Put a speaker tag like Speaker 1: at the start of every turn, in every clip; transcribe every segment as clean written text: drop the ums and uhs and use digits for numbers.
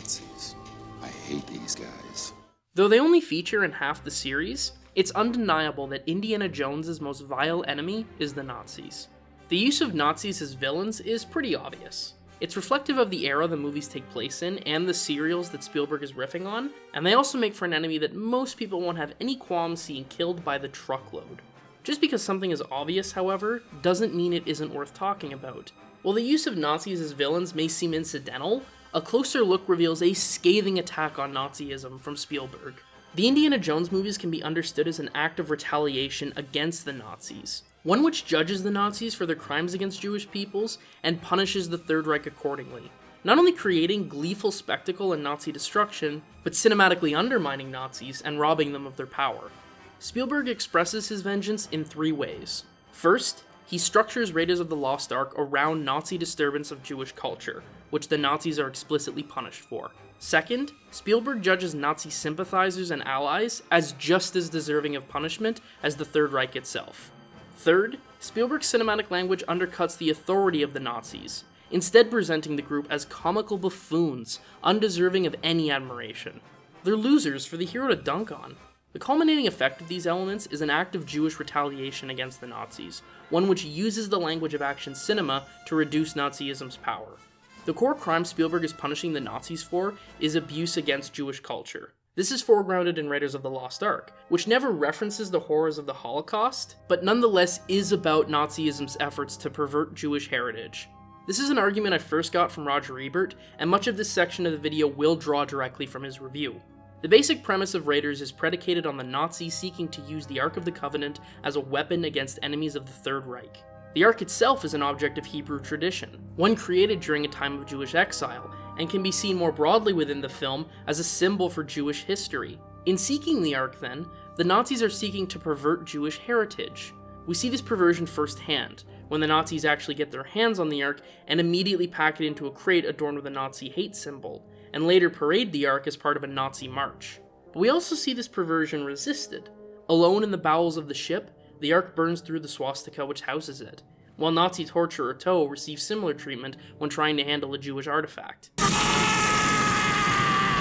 Speaker 1: Nazis. I hate these guys.
Speaker 2: Though they only feature in half the series, it's undeniable that Indiana Jones's most vile enemy is the Nazis. The use of Nazis as villains is pretty obvious. It's reflective of the era the movies take place in and the serials that Spielberg is riffing on, and they also make for an enemy that most people won't have any qualms seeing killed by the truckload. Just because something is obvious, however, doesn't mean it isn't worth talking about. While the use of Nazis as villains may seem incidental, a closer look reveals a scathing attack on Nazism from Spielberg. The Indiana Jones movies can be understood as an act of retaliation against the Nazis, one which judges the Nazis for their crimes against Jewish peoples and punishes the Third Reich accordingly, not only creating gleeful spectacle and Nazi destruction, but cinematically undermining Nazis and robbing them of their power. Spielberg expresses his vengeance in three ways. First, he structures Raiders of the Lost Ark around Nazi disturbance of Jewish culture, which the Nazis are explicitly punished for. Second, Spielberg judges Nazi sympathizers and allies as just as deserving of punishment as the Third Reich itself. Third, Spielberg's cinematic language undercuts the authority of the Nazis, instead presenting the group as comical buffoons, undeserving of any admiration. They're losers for the hero to dunk on. The culminating effect of these elements is an act of Jewish retaliation against the Nazis, one which uses the language of action cinema to reduce Nazism's power. The core crime Spielberg is punishing the Nazis for is abuse against Jewish culture. This is foregrounded in Raiders of the Lost Ark, which never references the horrors of the Holocaust, but nonetheless is about Nazism's efforts to pervert Jewish heritage. This is an argument I first got from Roger Ebert, and much of this section of the video will draw directly from his review. The basic premise of Raiders is predicated on the Nazis seeking to use the Ark of the Covenant as a weapon against enemies of the Third Reich. The Ark itself is an object of Hebrew tradition, one created during a time of Jewish exile, and can be seen more broadly within the film as a symbol for Jewish history. In seeking the Ark, then, the Nazis are seeking to pervert Jewish heritage. We see this perversion firsthand, when the Nazis actually get their hands on the Ark and immediately pack it into a crate adorned with a Nazi hate symbol, and later parade the Ark as part of a Nazi march. But we also see this perversion resisted. Alone in the bowels of the ship, the Ark burns through the swastika which houses it, while Nazi torturer Toe receives similar treatment when trying to handle a Jewish artifact.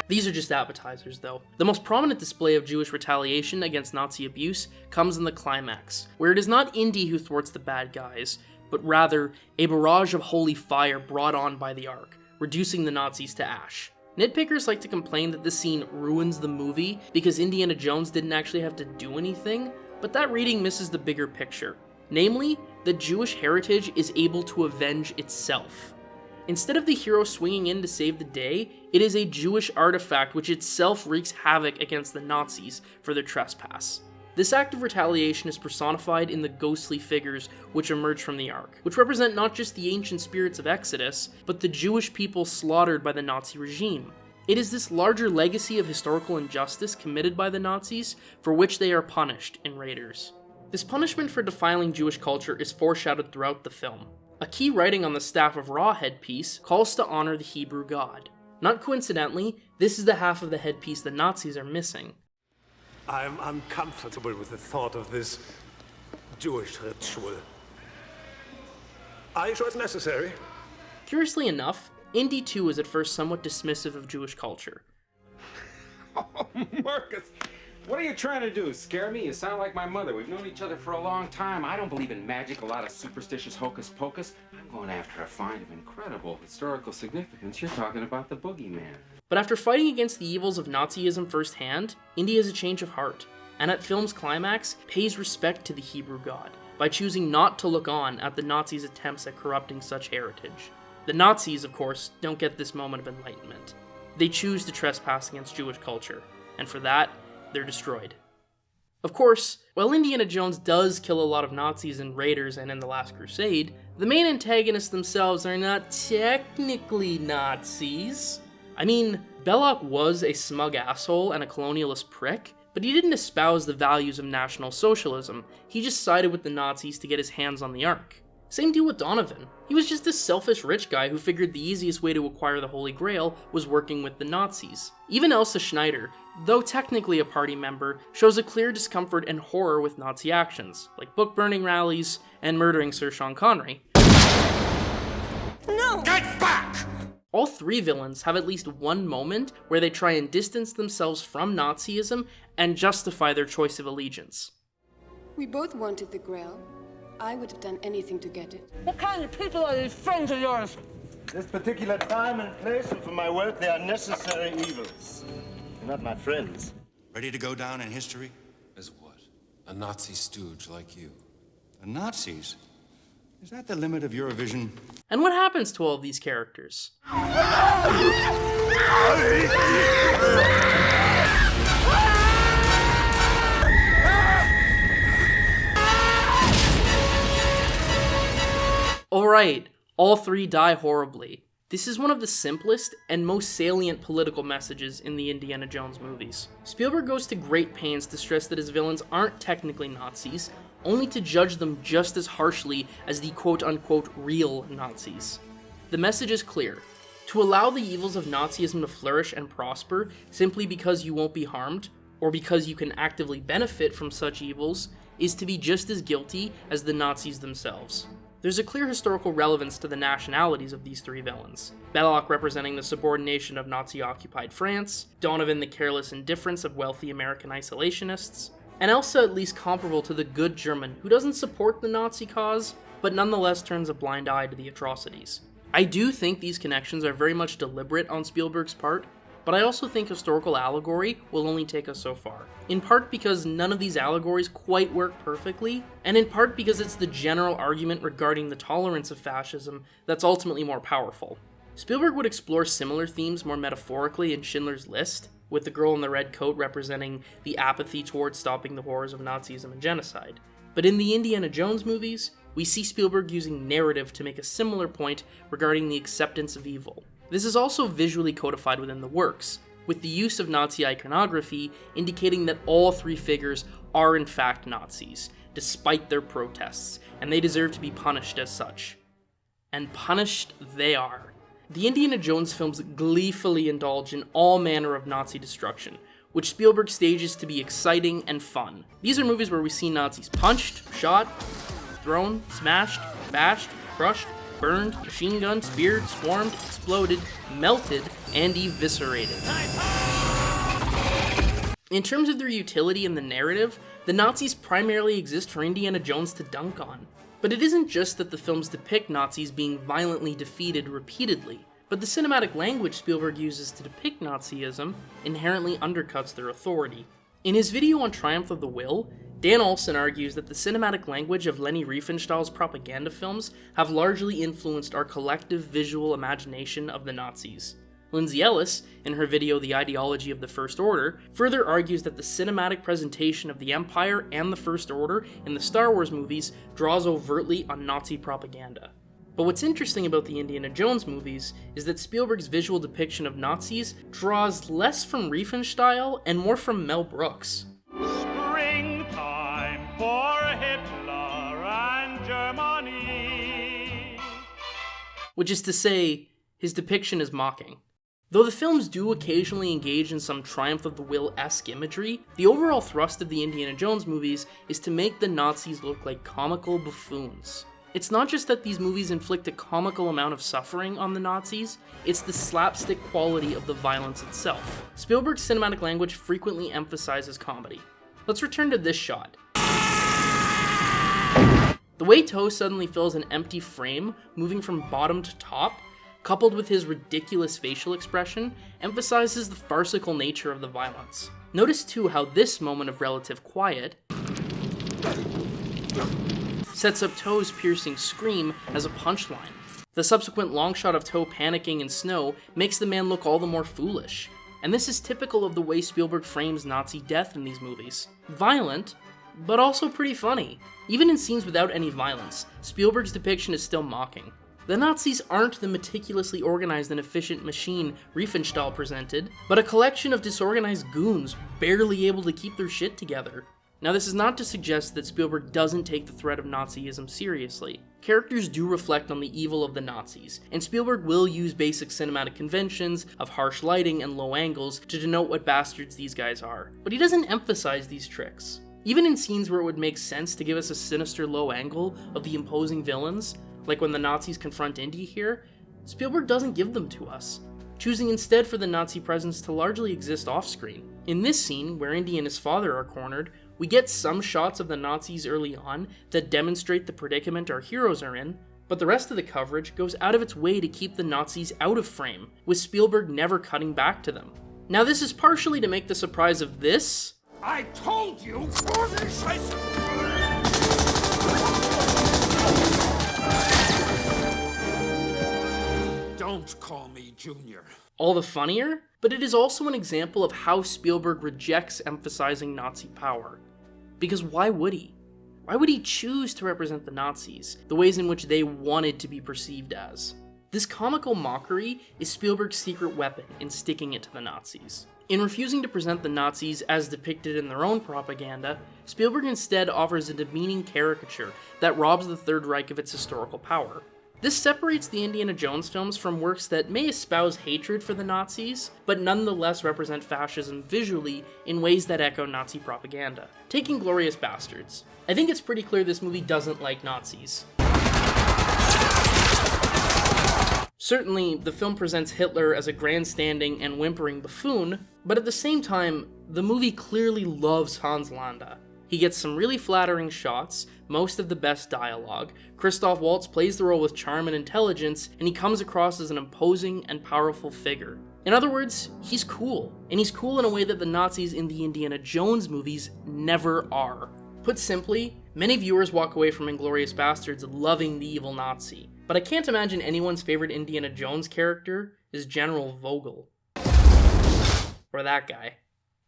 Speaker 2: These are just appetizers, though. The most prominent display of Jewish retaliation against Nazi abuse comes in the climax, where it is not Indy who thwarts the bad guys, but rather a barrage of holy fire brought on by the Ark, reducing the Nazis to ash. Nitpickers like to complain that this scene ruins the movie because Indiana Jones didn't actually have to do anything, but that reading misses the bigger picture. Namely, that Jewish heritage is able to avenge itself. Instead of the hero swinging in to save the day, it is a Jewish artifact which itself wreaks havoc against the Nazis for their trespass. This act of retaliation is personified in the ghostly figures which emerge from the Ark, which represent not just the ancient spirits of Exodus, but the Jewish people slaughtered by the Nazi regime. It is this larger legacy of historical injustice committed by the Nazis for which they are punished in Raiders. This punishment for defiling Jewish culture is foreshadowed throughout the film. A key writing on the staff of Ra headpiece calls to honor the Hebrew god. Not coincidentally, this is the half of the headpiece the Nazis are missing.
Speaker 3: I'm uncomfortable with the thought of this Jewish ritual. Are you sure it's necessary?
Speaker 2: Curiously enough, Indy too was at first somewhat dismissive of Jewish culture.
Speaker 4: Oh, Marcus, what are you trying to do? Scare me? You sound like my mother. We've known each other for a long time. I don't believe in magic, a lot of superstitious hocus pocus. I'm going after a find of incredible historical significance. You're talking about the boogeyman.
Speaker 2: But after fighting against the evils of Nazism firsthand, Indy has a change of heart, and at film's climax, pays respect to the Hebrew god by choosing not to look on at the Nazis' attempts at corrupting such heritage. The Nazis, of course, don't get this moment of enlightenment. They choose to trespass against Jewish culture, and for that, they're destroyed. Of course, while Indiana Jones does kill a lot of Nazis in Raiders and in The Last Crusade, the main antagonists themselves are not technically Nazis. I mean, Belloc was a smug asshole and a colonialist prick, but he didn't espouse the values of National Socialism. He just sided with the Nazis to get his hands on the Ark. Same deal with Donovan. He was just a selfish rich guy who figured the easiest way to acquire the Holy Grail was working with the Nazis. Even Elsa Schneider, though technically a party member, shows a clear discomfort and horror with Nazi actions, like book-burning rallies and murdering Sir Sean Connery.
Speaker 5: No!
Speaker 3: Get back!
Speaker 2: All three villains have at least one moment where they try and distance themselves from Nazism and justify their choice of allegiance.
Speaker 5: We both wanted the Grail. I would have done anything to get it.
Speaker 6: What kind of people are these friends of yours?
Speaker 7: This particular time and place, and for my work, they are necessary evils. They're not my friends.
Speaker 8: Ready to go down in history?
Speaker 1: As what? A Nazi stooge like you.
Speaker 8: The Nazis? Is that the limit of Eurovision?
Speaker 2: And what happens to all of these characters? Alright, all three die horribly. This is one of the simplest and most salient political messages in the Indiana Jones movies. Spielberg goes to great pains to stress that his villains aren't technically Nazis, only to judge them just as harshly as the quote-unquote real Nazis. The message is clear. To allow the evils of Nazism to flourish and prosper simply because you won't be harmed, or because you can actively benefit from such evils, is to be just as guilty as the Nazis themselves. There's a clear historical relevance to the nationalities of these three villains. Belloc representing the subordination of Nazi-occupied France, Donovan the careless indifference of wealthy American isolationists, and Elsa at least comparable to the good German who doesn't support the Nazi cause, but nonetheless turns a blind eye to the atrocities. I do think these connections are very much deliberate on Spielberg's part, but I also think historical allegory will only take us so far. In part because none of these allegories quite work perfectly, and in part because it's the general argument regarding the tolerance of fascism that's ultimately more powerful. Spielberg would explore similar themes more metaphorically in Schindler's List, with the girl in the red coat representing the apathy towards stopping the horrors of Nazism and genocide. But in the Indiana Jones movies, we see Spielberg using narrative to make a similar point regarding the acceptance of evil. This is also visually codified within the works, with the use of Nazi iconography indicating that all three figures are in fact Nazis, despite their protests, and they deserve to be punished as such. And punished they are. The Indiana Jones films gleefully indulge in all manner of Nazi destruction, which Spielberg stages to be exciting and fun. These are movies where we see Nazis punched, shot, thrown, smashed, bashed, crushed, burned, machine gunned, speared, swarmed, exploded, melted, and eviscerated. In terms of their utility in the narrative, the Nazis primarily exist for Indiana Jones to dunk on. But it isn't just that the films depict Nazis being violently defeated repeatedly, but the cinematic language Spielberg uses to depict Nazism inherently undercuts their authority. In his video on Triumph of the Will, Dan Olson argues that the cinematic language of Leni Riefenstahl's propaganda films have largely influenced our collective visual imagination of the Nazis. Lindsay Ellis, in her video The Ideology of the First Order, further argues that the cinematic presentation of the Empire and the First Order in the Star Wars movies draws overtly on Nazi propaganda. But what's interesting about the Indiana Jones movies is that Spielberg's visual depiction of Nazis draws less from Riefenstahl and more from Mel Brooks.
Speaker 9: Springtime for Hitler and Germany.
Speaker 2: Which is to say, his depiction is mocking. Though the films do occasionally engage in some Triumph of the Will-esque imagery, the overall thrust of the Indiana Jones movies is to make the Nazis look like comical buffoons. It's not just that these movies inflict a comical amount of suffering on the Nazis, it's the slapstick quality of the violence itself. Spielberg's cinematic language frequently emphasizes comedy. Let's return to this shot. The way Toe suddenly fills an empty frame, moving from bottom to top, coupled with his ridiculous facial expression, emphasizes the farcical nature of the violence. Notice too how this moment of relative quiet sets up Toe's piercing scream as a punchline. The subsequent long shot of Toe panicking in snow makes the man look all the more foolish. And this is typical of the way Spielberg frames Nazi death in these movies. Violent, but also pretty funny. Even in scenes without any violence, Spielberg's depiction is still mocking. The Nazis aren't the meticulously organized and efficient machine Riefenstahl presented, but a collection of disorganized goons barely able to keep their shit together. Now, this is not to suggest that Spielberg doesn't take the threat of Nazism seriously. Characters do reflect on the evil of the Nazis, and Spielberg will use basic cinematic conventions of harsh lighting and low angles to denote what bastards these guys are. But he doesn't emphasize these tricks. Even in scenes where it would make sense to give us a sinister low angle of the imposing villains, like when the Nazis confront Indy here, Spielberg doesn't give them to us, choosing instead for the Nazi presence to largely exist off-screen. In this scene, where Indy and his father are cornered, we get some shots of the Nazis early on that demonstrate the predicament our heroes are in, but the rest of the coverage goes out of its way to keep the Nazis out of frame, with Spielberg never cutting back to them. Now this is partially to make the surprise of this...
Speaker 3: I told you! Don't call me Junior.
Speaker 2: all the funnier, but it is also an example of how Spielberg rejects emphasizing Nazi power. Because why would he? Why would he choose to represent the Nazis, the ways in which they wanted to be perceived as? This comical mockery is Spielberg's secret weapon in sticking it to the Nazis. In refusing to present the Nazis as depicted in their own propaganda, Spielberg instead offers a demeaning caricature that robs the Third Reich of its historical power. This separates the Indiana Jones films from works that may espouse hatred for the Nazis, but nonetheless represent fascism visually in ways that echo Nazi propaganda. Take Inglourious Basterds. I think it's pretty clear this movie doesn't like Nazis. Certainly, the film presents Hitler as a grandstanding and whimpering buffoon, but at the same time, the movie clearly loves Hans Landa. He gets some really flattering shots, most of the best dialogue, Christoph Waltz plays the role with charm and intelligence, and he comes across as an imposing and powerful figure. In other words, he's cool, and he's cool in a way that the Nazis in the Indiana Jones movies never are. Put simply, many viewers walk away from Inglourious Basterds loving the evil Nazi, but I can't imagine anyone's favorite Indiana Jones character is General Vogel. Or that guy.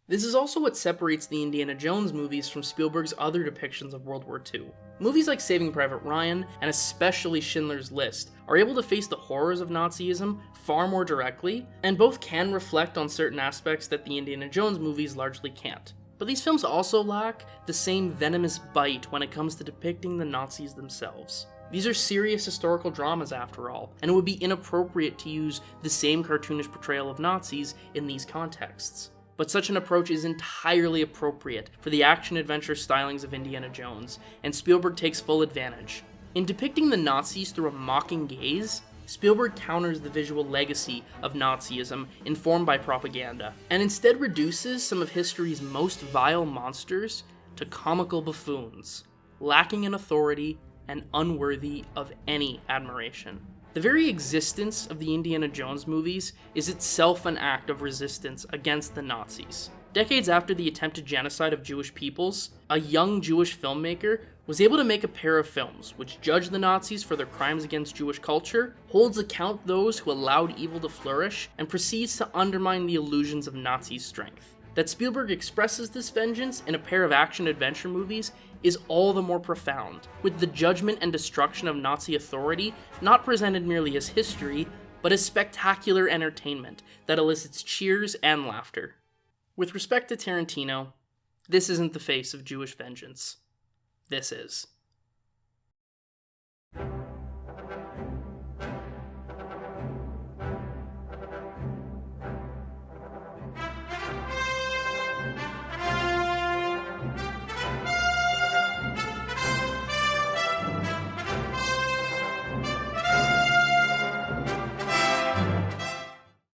Speaker 2: This is also what separates the Indiana Jones movies from Spielberg's other depictions of World War II. Movies like Saving Private Ryan, and especially Schindler's List, are able to face the horrors of Nazism far more directly, and both can reflect on certain aspects that the Indiana Jones movies largely can't. But these films also lack the same venomous bite when it comes to depicting the Nazis themselves. These are serious historical dramas after all, and it would be inappropriate to use the same cartoonish portrayal of Nazis in these contexts. But such an approach is entirely appropriate for the action-adventure stylings of Indiana Jones, and Spielberg takes full advantage. In depicting the Nazis through a mocking gaze, Spielberg counters the visual legacy of Nazism informed by propaganda, and instead reduces some of history's most vile monsters to comical buffoons, lacking in authority and unworthy of any admiration. The very existence of the Indiana Jones movies is itself an act of resistance against the Nazis. Decades after the attempted genocide of Jewish peoples, a young Jewish filmmaker was able to make a pair of films which judge the Nazis for their crimes against Jewish culture, holds account those who allowed evil to flourish, and proceeds to undermine the illusions of Nazi strength. That Spielberg expresses this vengeance in a pair of action-adventure movies is all the more profound, with the judgment and destruction of Nazi authority not presented merely as history, but as spectacular entertainment that elicits cheers and laughter. With respect to Tarantino, this isn't the face of Jewish vengeance. This is.